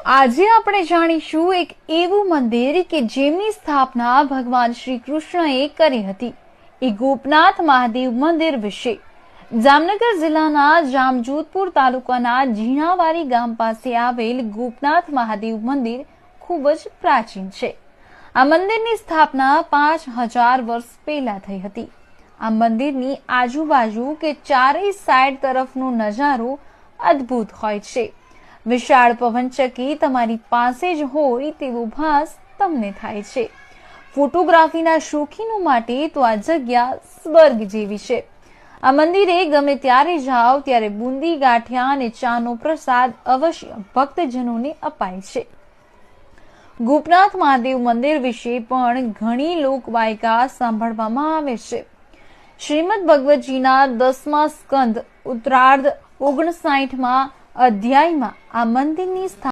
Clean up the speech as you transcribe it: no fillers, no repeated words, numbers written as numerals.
આજે આપણે જાણીશું એક એવું મંદિર કે જેમની સ્થાપના ભગવાન શ્રી કૃષ્ણએ કરી હતી, એ ગોપનાથ મહાદેવ મંદિર વિશે। જામનગર જિલ્લાના જામજોધપુર તાલુકાના ઝીણાવારી ગામ પાસે આવેલ ગોપનાથ મહાદેવ મંદિર ખૂબ જ પ્રાચીન છે। આ મંદિરની સ્થાપના 5000 વર્ષ પહેલા થઈ હતી। આ મંદિરની આજુબાજુ કે ચારેય સાઈડ તરફનો નજારો અદ્ભુત હોય છે। વિશાળ પવનચક્કી તમારી પાસે જ હોય તેવો ભાસ તમને થાય છે। ફોટોગ્રાફીના શોખીનો માટે તો આ જગ્યા સ્વર્ગ જેવી છે। આ મંદિરે ગમે ત્યારે જાઓ ત્યારે બુંદી ગાંઠિયા અને ચાનો પ્રસાદ અવશ્ય ભક્તજનોને અપાય છે। ગોપનાથ મહાદેવ મંદિર વિશે પણ ઘણી લોકવાયકા સાંભળવામાં આવે છે। શ્રીમદ ભગવતજીના 10મા સ્કંદ ઉત્તરાર્ધ 59મા અધ્યાયમાં આ મંદિરની